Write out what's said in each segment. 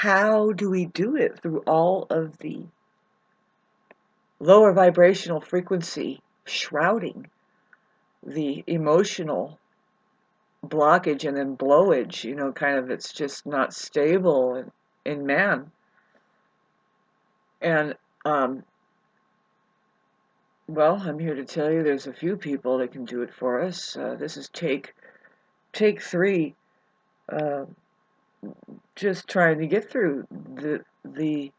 how do we do it through all of the lower vibrational frequency shrouding the emotional blockage and then blowage, kind of it's just not stable in man. And, well, I'm here to tell you there's a few people that can do it for us. This is take three, uh, just trying to get through the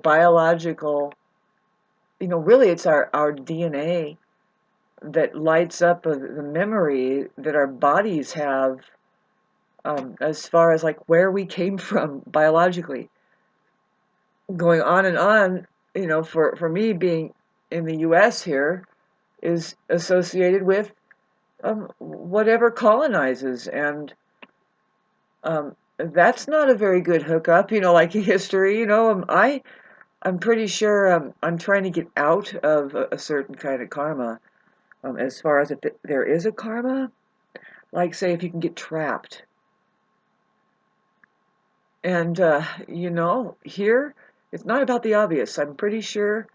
biological, really it's our DNA that lights up the memory that our bodies have, as far as like where we came from biologically, going on and on. For me, being in the U.S. here is associated with whatever colonizes, and that's not a very good hookup. Like history. I'm pretty sure I'm trying to get out of a certain kind of karma. As far as if there is a karma, like say if you can get trapped. And here it's not about the obvious. I'm pretty sure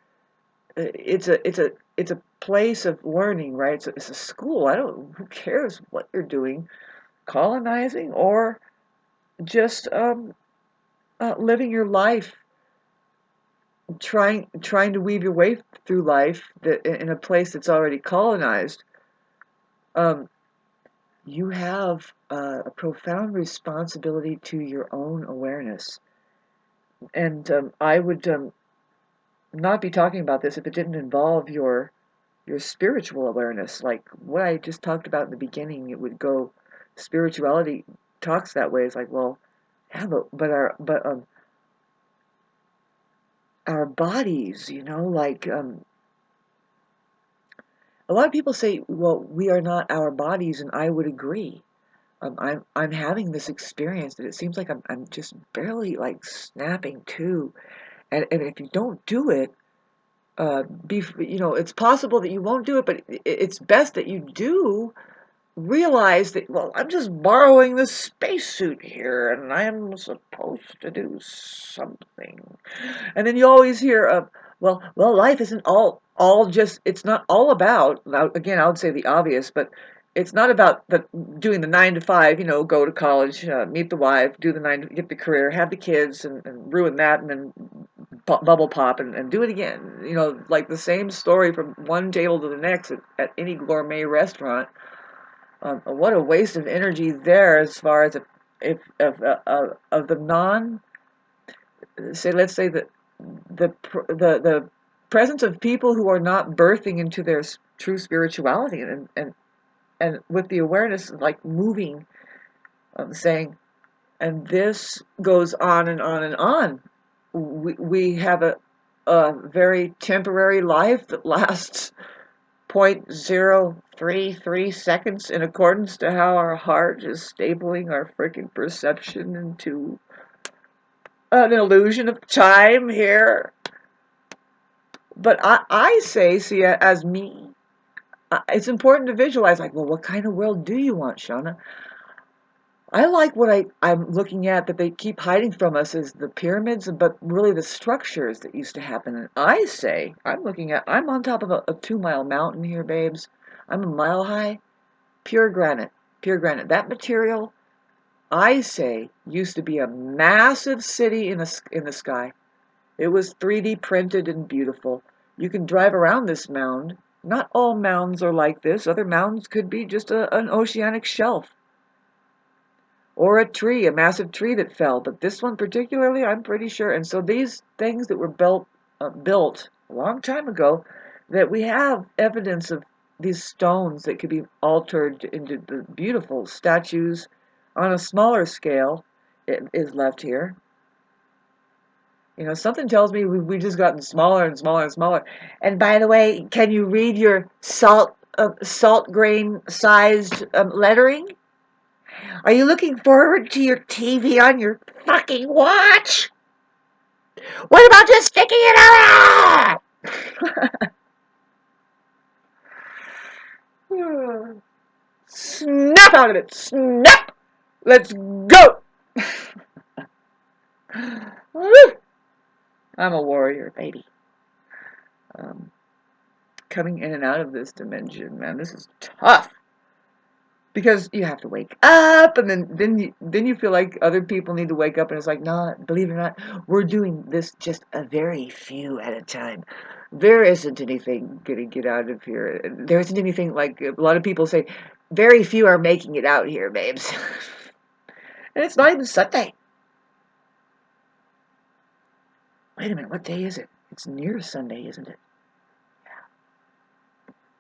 it's a place of learning, right? It's a school. Who cares what you're doing, colonizing or just living your life, trying to weave your way through life that in a place that's already colonized. You have a profound responsibility to your own awareness. And I would not be talking about this if it didn't involve your spiritual awareness. Like what I just talked about in the beginning, it would go, spirituality talks that way. It's like, well, yeah, but our bodies, like a lot of people say, well, we are not our bodies, and I would agree. I'm having this experience that it seems like I'm just barely like snapping to, and if you don't do it, it's possible that you won't do it, but it's best that you do realize that, well, I'm just borrowing this spacesuit here, and I'm supposed to do something. And then you always hear, well, life isn't all just, it's not all about, now, again, I would say the obvious, but it's not about doing the 9 to 5, go to college, meet the wife, do the get the career, have the kids, and ruin that, and then bubble pop and do it again. Like the same story from one table to the next at any gourmet restaurant. What a waste of energy there, as far as if of the let's say that the presence of people who are not birthing into their true spirituality, and with the awareness like moving, saying, and this goes on and on and on. We have a very temporary life that lasts 0.033 seconds, in accordance to how our heart is stapling our freaking perception into an illusion of time here. But I say, see, as me, it's important to visualize, like, well, what kind of world do you want, Shauna? I like what I'm looking at that they keep hiding from us is the pyramids, but really the structures that used to happen. And I say, I'm on top of a 2-mile mountain here, babes. I'm a mile high, pure granite, pure granite. That material, I say, used to be a massive city in the sky. It was 3D printed and beautiful. You can drive around this mound. Not all mounds are like this. Other mounds could be just an oceanic shelf. Or a tree, a massive tree that fell. But this one particularly, I'm pretty sure. And so these things that were built a long time ago, that we have evidence of these stones that could be altered into the beautiful statues on a smaller scale, it is left here. Something tells me we've just gotten smaller and smaller and smaller. And by the way, can you read your salt grain sized lettering? Are you looking forward to your TV on your fucking watch? What about just sticking it out? Snap out of it. Snap. Let's go. Woo! I'm a warrior, baby. Um, Coming in and out of this dimension, man, this is tough. Because you have to wake up, and then you feel like other people need to wake up, and it's like, no, believe it or not, we're doing this just a very few at a time. There isn't anything gonna get out of here. There isn't anything, like a lot of people say, very few are making it out here, babes. And it's not even Sunday. Wait a minute, what day is it? It's near Sunday, isn't it?